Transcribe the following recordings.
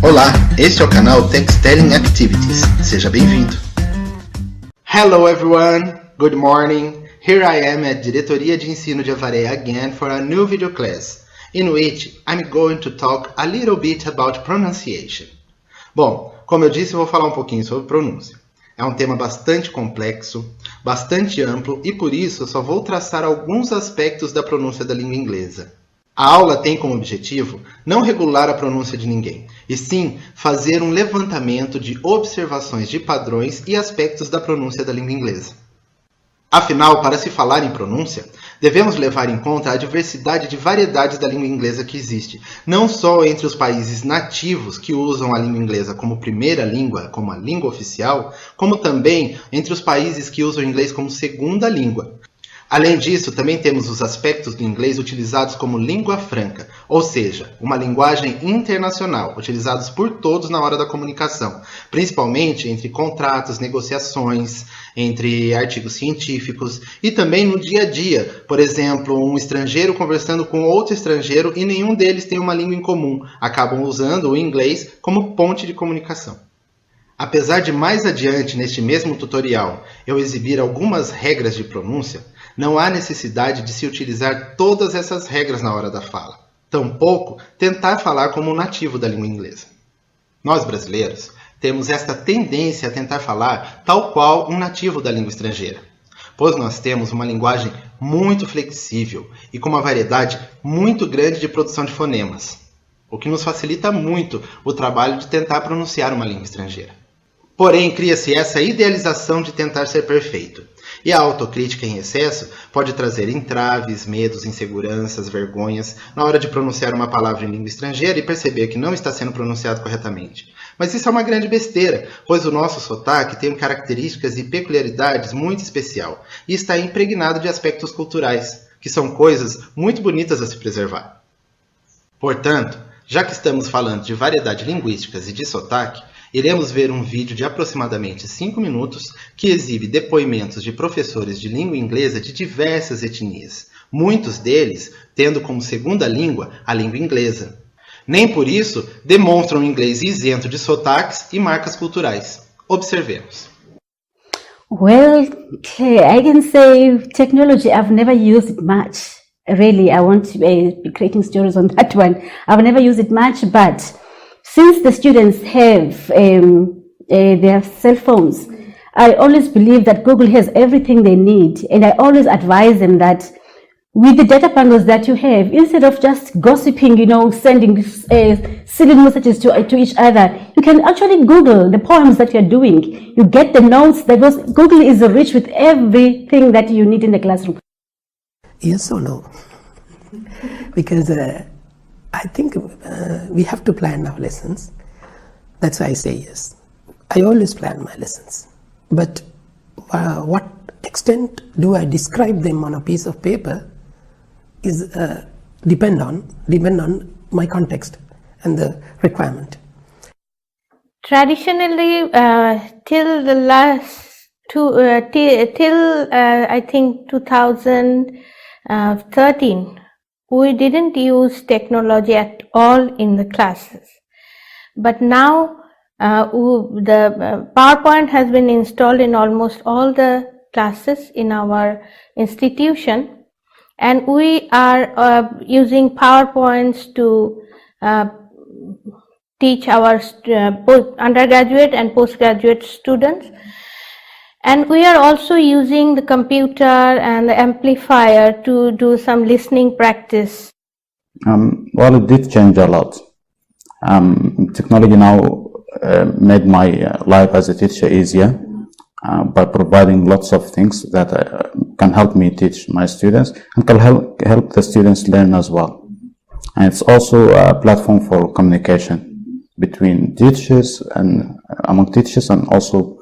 Olá, este é o canal Textelling Activities. Seja bem-vindo. Hello everyone, good morning. Here I am at Diretoria de Ensino de Avaré again for a new video class, in which I'm going to talk a little bit about pronunciation. Bom, como eu disse, eu vou falar um pouquinho sobre pronúncia. É um tema bastante complexo, bastante amplo e por isso eu só vou traçar alguns aspectos da pronúncia da língua inglesa. A aula tem como objetivo não regular a pronúncia de ninguém, e sim fazer um levantamento de observações de padrões e aspectos da pronúncia da língua inglesa. Afinal, para se falar em pronúncia, devemos levar em conta a diversidade de variedades da língua inglesa que existe, não só entre os países nativos que usam a língua inglesa como primeira língua, como a língua oficial, como também entre os países que usam o inglês como segunda língua. Além disso, também temos os aspectos do inglês utilizados como língua franca, ou seja, uma linguagem internacional, utilizados por todos na hora da comunicação, principalmente entre contratos, negociações, entre artigos científicos e também no dia a dia. Por exemplo, um estrangeiro conversando com outro estrangeiro e nenhum deles tem uma língua em comum, acabam usando o inglês como ponte de comunicação. Apesar de mais adiante neste mesmo tutorial eu exibir algumas regras de pronúncia, não há necessidade de se utilizar todas essas regras na hora da fala. Tampouco tentar falar como um nativo da língua inglesa. Nós brasileiros temos esta tendência a tentar falar tal qual um nativo da língua estrangeira, pois nós temos uma linguagem muito flexível e com uma variedade muito grande de produção de fonemas, o que nos facilita muito o trabalho de tentar pronunciar uma língua estrangeira. Porém, cria-se essa idealização de tentar ser perfeito. E a autocrítica em excesso pode trazer entraves, medos, inseguranças, vergonhas na hora de pronunciar uma palavra em língua estrangeira e perceber que não está sendo pronunciado corretamente. Mas isso é uma grande besteira, pois o nosso sotaque tem características e peculiaridades muito especial e está impregnado de aspectos culturais, que são coisas muito bonitas a se preservar. Portanto, já que estamos falando de variedade linguísticas e de sotaque, iremos ver um vídeo de aproximadamente 5 minutos que exibe depoimentos de professores de língua inglesa de diversas etnias, muitos deles tendo como segunda língua a língua inglesa. Nem por isso demonstram um inglês isento de sotaques e marcas culturais. Observemos. Well, I can say technology, I've never used it much. Really, I won't be creating stories on that one. I've never used it much, but since the students have their cell phones, I always believe that Google has everything they need, and I always advise them that with the data bundles that you have, instead of just gossiping, sending silly messages to each other, you can actually Google the poems that you're doing. You get the notes, because Google is rich with everything that you need in the classroom. Yes or no? Because I think we have to plan our lessons. That's why I say yes. I always plan my lessons. But what extent do I describe them on a piece of paper is depend on my context and the requirement. Traditionally, till the last I think 2013, we didn't use technology at all in the classes. But now the PowerPoint has been installed in almost all the classes in our institution, and we are using PowerPoints to teach our both undergraduate and postgraduate students. And we are also using the computer and the amplifier to do some listening practice. Well, it did change a lot. Technology now made my life as a teacher easier by providing lots of things that can help me teach my students and can help the students learn as well. And it's also a platform for communication between teachers and among teachers and also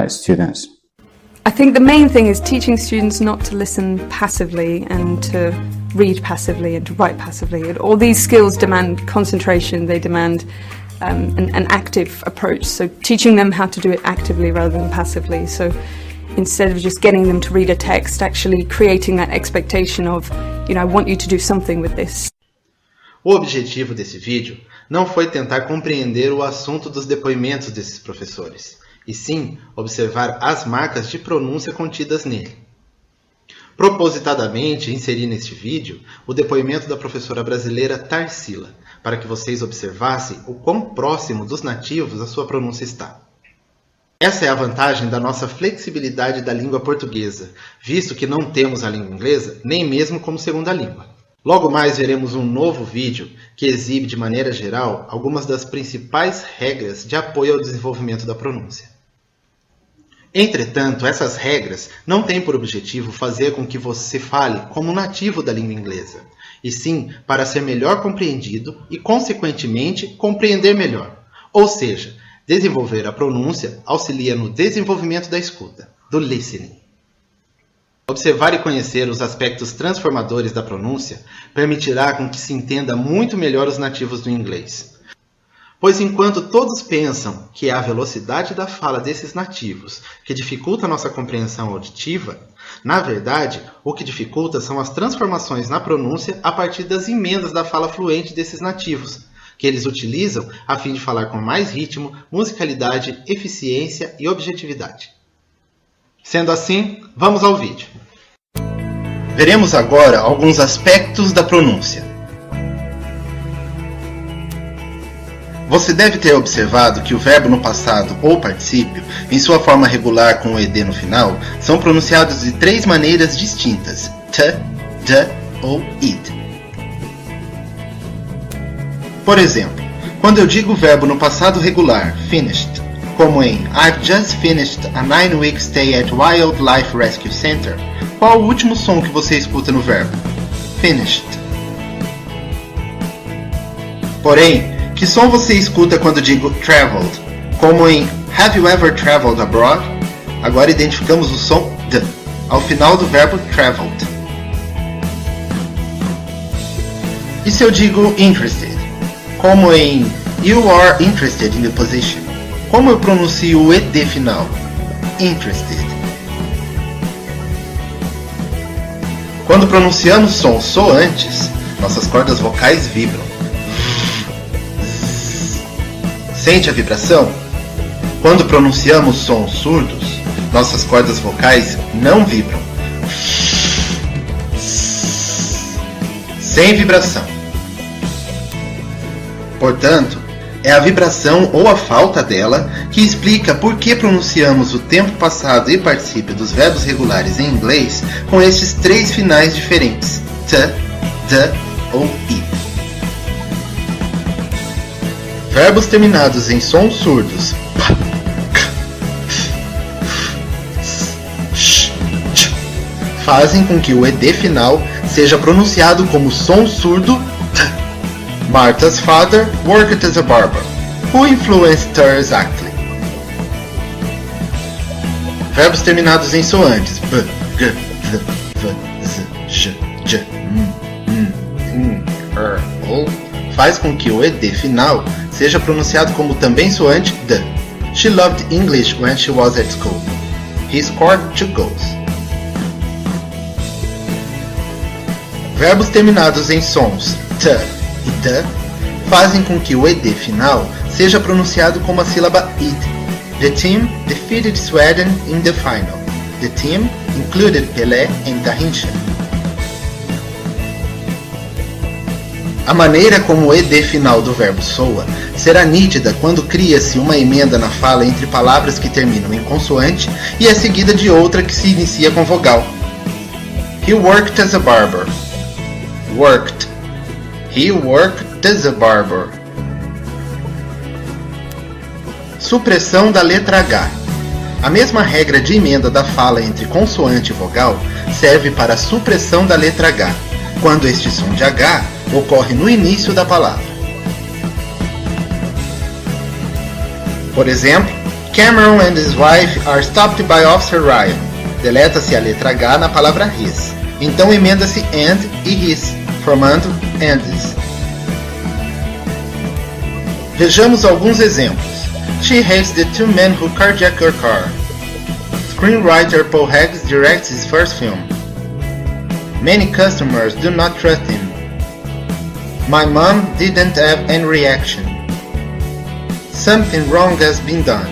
students. I think the main thing is teaching students not to listen passively and to read passively and to write passively. All these skills demand concentration, they demand an active approach. So teaching them how to do it actively rather than passively. So instead of just getting them to read a text, actually creating that expectation of, I want you to do something with this. O objetivo desse vídeo não foi tentar compreender o assunto dos depoimentos desses professores, e sim observar as marcas de pronúncia contidas nele. Propositadamente inseri neste vídeo o depoimento da professora brasileira Tarsila, para que vocês observassem o quão próximo dos nativos a sua pronúncia está. Essa é a vantagem da nossa flexibilidade da língua portuguesa, visto que não temos a língua inglesa nem mesmo como segunda língua. Logo mais veremos um novo vídeo que exibe de maneira geral algumas das principais regras de apoio ao desenvolvimento da pronúncia. Entretanto, essas regras não têm por objetivo fazer com que você fale como nativo da língua inglesa, e sim para ser melhor compreendido e, consequentemente, compreender melhor. Ou seja, desenvolver a pronúncia auxilia no desenvolvimento da escuta, do listening. Observar e conhecer os aspectos transformadores da pronúncia permitirá com que se entenda muito melhor os nativos do inglês. Pois enquanto todos pensam que é a velocidade da fala desses nativos que dificulta a nossa compreensão auditiva, na verdade, o que dificulta são as transformações na pronúncia a partir das emendas da fala fluente desses nativos, que eles utilizam a fim de falar com mais ritmo, musicalidade, eficiência e objetividade. Sendo assim, vamos ao vídeo. Veremos agora alguns aspectos da pronúncia. Você deve ter observado que o verbo no passado ou particípio, em sua forma regular com o ed no final, são pronunciados de 3 maneiras distintas: t, d ou id. Por exemplo, quando eu digo o verbo no passado regular, finished, como em I've just finished a 9-week stay at Wildlife Rescue Center, qual o último som que você escuta no verbo? Finished. Porém, que som você escuta quando digo traveled, como em Have you ever traveled abroad? Agora identificamos o som d ao final do verbo traveled. E se eu digo interested, como em You are interested in the position, como eu pronuncio o ed final? Interested. Quando pronunciamos sons soantes, nossas cordas vocais vibram. Sente a vibração? Quando pronunciamos sons surdos, nossas cordas vocais não vibram. Sem vibração. Portanto, é a vibração ou a falta dela que explica por que pronunciamos o tempo passado e particípio dos verbos regulares em inglês com estes 3 finais diferentes: t, d ou id. Verbos terminados em sons surdos fazem com que o ed final seja pronunciado como som surdo t. Martha's father worked as a barber. Who influenced her exactly? Verbos terminados em soantes b, g, v, z, j, j, ou faz com que o ed final seja pronunciado como também soante d. She loved English when she was at school. He scored 2 goals. Verbos terminados em sons t e d fazem com que o ed final seja pronunciado como a sílaba id. The team defeated Sweden in the final. The team included Pelé and Garrincha. A maneira como o ed final do verbo soa será nítida quando cria-se uma emenda na fala entre palavras que terminam em consoante e é seguida de outra que se inicia com vogal. He worked as a barber. Worked. He worked as a barber. Supressão da letra H. A mesma regra de emenda da fala entre consoante e vogal serve para a supressão da letra H, quando este som de H ocorre no início da palavra. Por exemplo, Cameron and his wife are stopped by Officer Ryan. Deleta-se a letra H na palavra his. Então emenda-se and e his, formando ands. Vejamos alguns exemplos. She hates the 2 men who carjacked her car. Screenwriter Paul Haggis directs his first film. Many customers do not trust him. My mom didn't have any reaction. Something wrong has been done.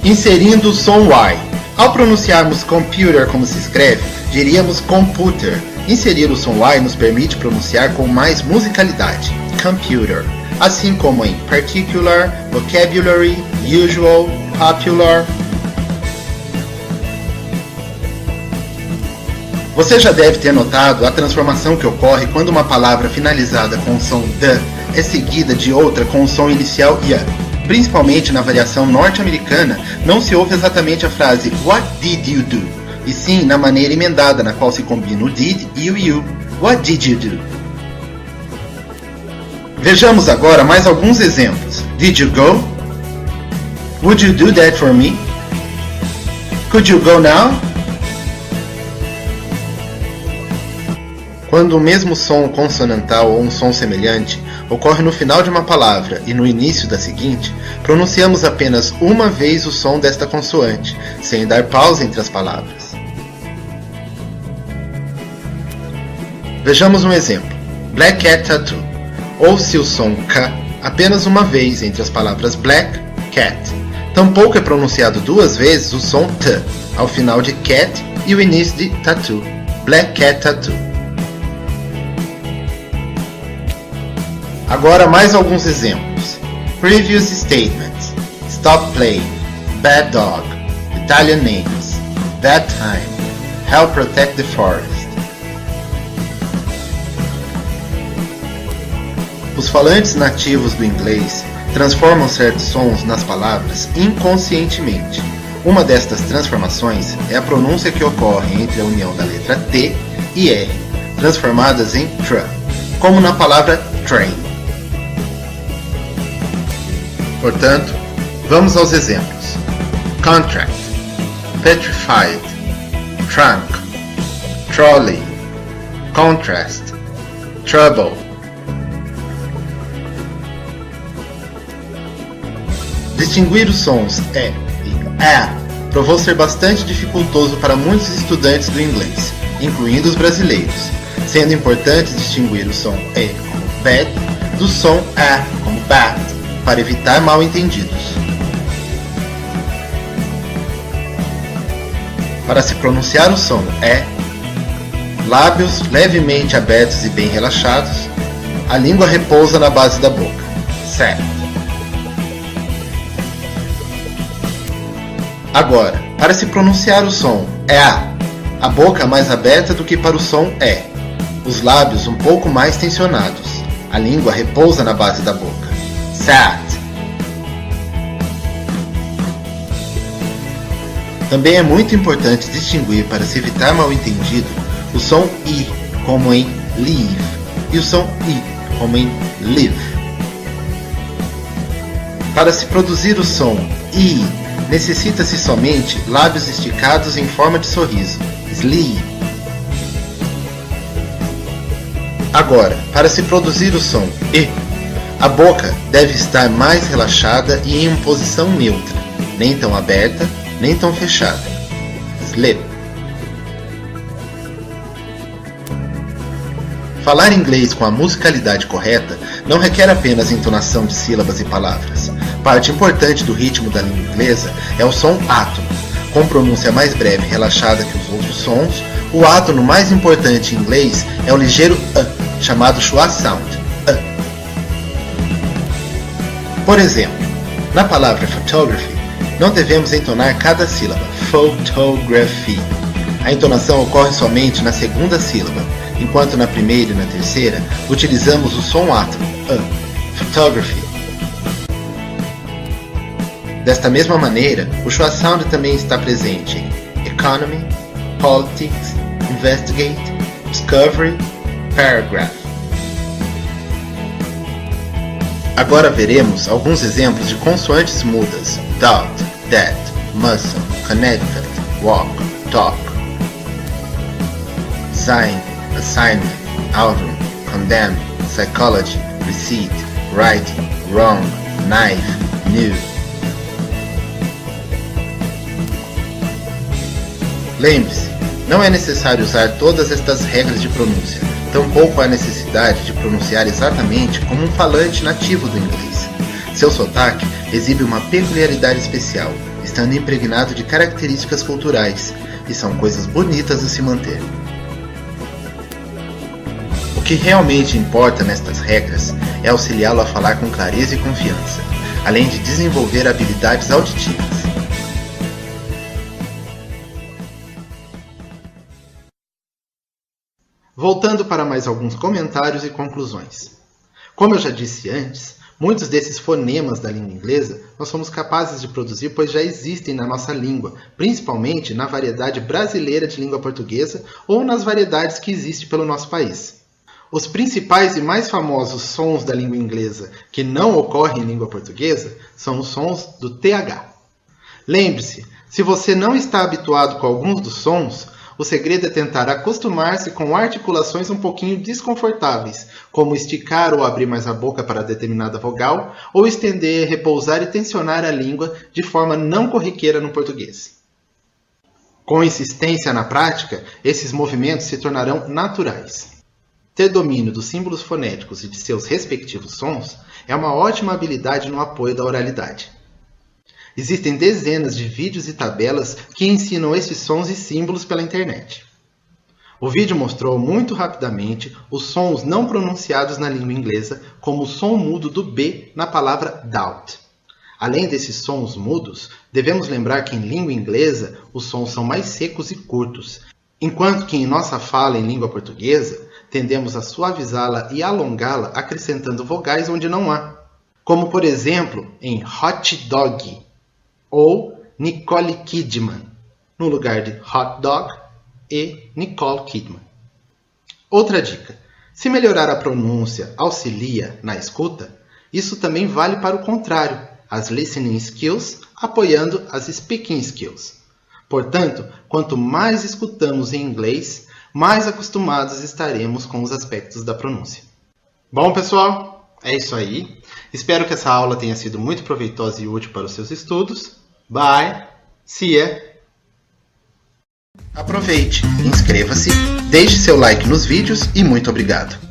Inserindo o som Y. Ao pronunciarmos computer como se escreve, diríamos computer. Inserir o som Y nos permite pronunciar com mais musicalidade. Computer. Assim como em particular, vocabulary, usual, popular. Você já deve ter notado a transformação que ocorre quando uma palavra finalizada com o som the é seguida de outra com o som inicial ya. Principalmente na variação norte-americana, não se ouve exatamente a frase What did you do? E sim na maneira emendada na qual se combina o did e o you. What did you do? Vejamos agora mais alguns exemplos. Did you go? Would you do that for me? Could you go now? Quando o mesmo som consonantal ou um som semelhante ocorre no final de uma palavra e no início da seguinte, pronunciamos apenas uma vez o som desta consoante, sem dar pausa entre as palavras. Vejamos um exemplo. Black cat tattoo. Ouve-se o som K apenas uma vez entre as palavras black, cat. Tampouco é pronunciado duas vezes o som T, ao final de cat e o início de tattoo. Black cat tattoo. Agora mais alguns exemplos. Previous statements. Stop playing. Bad dog. Italian names. That time. Help protect the forest. Os falantes nativos do inglês transformam certos sons nas palavras inconscientemente. Uma destas transformações é a pronúncia que ocorre entre a união da letra T e R, transformadas em tr, como na palavra train. Portanto, vamos aos exemplos. Contract, petrified, trunk, trolley, contrast, trouble. Distinguir os sons E e A provou ser bastante dificultoso para muitos estudantes do inglês, incluindo os brasileiros, sendo importante distinguir o som E como bad do som A como bad, para evitar mal-entendidos. Para se pronunciar o som E, lábios levemente abertos e bem relaxados, a língua repousa na base da boca. Set. Agora, para se pronunciar o som a boca mais aberta do que para o som E, os lábios um pouco mais tensionados, a língua repousa na base da boca. Sat. Também é muito importante distinguir, para se evitar mal-entendido, o som I, como em leave, e o som I, como em live. Para se produzir o som I, necessita-se somente lábios esticados em forma de sorriso, sleeve. Agora, para se produzir o som E, a boca deve estar mais relaxada e em uma posição neutra, nem tão aberta, nem tão fechada. Slip. Falar inglês com a musicalidade correta não requer apenas entonação de sílabas e palavras. Parte importante do ritmo da língua inglesa é o som átono. Com pronúncia mais breve e relaxada que os outros sons, o átono mais importante em inglês é o ligeiro A, chamado schwa sound. A. Por exemplo, na palavra photography, não devemos entonar cada sílaba, photography. A entonação ocorre somente na segunda sílaba, enquanto na primeira e na terceira utilizamos o som átono, A, photography. Desta mesma maneira, o schwa sound também está presente em economy, politics, investigate, discovery, paragraph. Agora veremos alguns exemplos de consoantes mudas: doubt, that, muscle, connected, walk, talk. Sign, assignment, autumn, condemn, psychology, receipt, writing, wrong, knife, new. Lembre-se, não é necessário usar todas estas regras de pronúncia. Tampouco há necessidade de pronunciar exatamente como um falante nativo do inglês. Seu sotaque exibe uma peculiaridade especial, estando impregnado de características culturais, e são coisas bonitas a se manter. O que realmente importa nestas regras é auxiliá-lo a falar com clareza e confiança, além de desenvolver habilidades auditivas. Voltando para mais alguns comentários e conclusões. Como eu já disse antes, muitos desses fonemas da língua inglesa nós somos capazes de produzir, pois já existem na nossa língua, principalmente na variedade brasileira de língua portuguesa ou nas variedades que existem pelo nosso país. Os principais e mais famosos sons da língua inglesa que não ocorrem em língua portuguesa são os sons do TH. Lembre-se, se você não está habituado com alguns dos sons, o segredo é tentar acostumar-se com articulações um pouquinho desconfortáveis, como esticar ou abrir mais a boca para determinada vogal, ou estender, repousar e tensionar a língua de forma não corriqueira no português. Com insistência na prática, esses movimentos se tornarão naturais. Ter domínio dos símbolos fonéticos e de seus respectivos sons é uma ótima habilidade no apoio da oralidade. Existem dezenas de vídeos e tabelas que ensinam esses sons e símbolos pela internet. O vídeo mostrou muito rapidamente os sons não pronunciados na língua inglesa, como o som mudo do B na palavra doubt. Além desses sons mudos, devemos lembrar que em língua inglesa os sons são mais secos e curtos, enquanto que em nossa fala em língua portuguesa tendemos a suavizá-la e alongá-la acrescentando vogais onde não há, como por exemplo em hot dog ou Nicole Kidman, no lugar de hot dog e Nicole Kidman. Outra dica: se melhorar a pronúncia auxilia na escuta, isso também vale para o contrário, as listening skills apoiando as speaking skills. Portanto, quanto mais escutamos em inglês, mais acostumados estaremos com os aspectos da pronúncia. Bom, pessoal, é isso aí. Espero que essa aula tenha sido muito proveitosa e útil para os seus estudos. Bye! See ya! Aproveite, inscreva-se, deixe seu like nos vídeos e muito obrigado!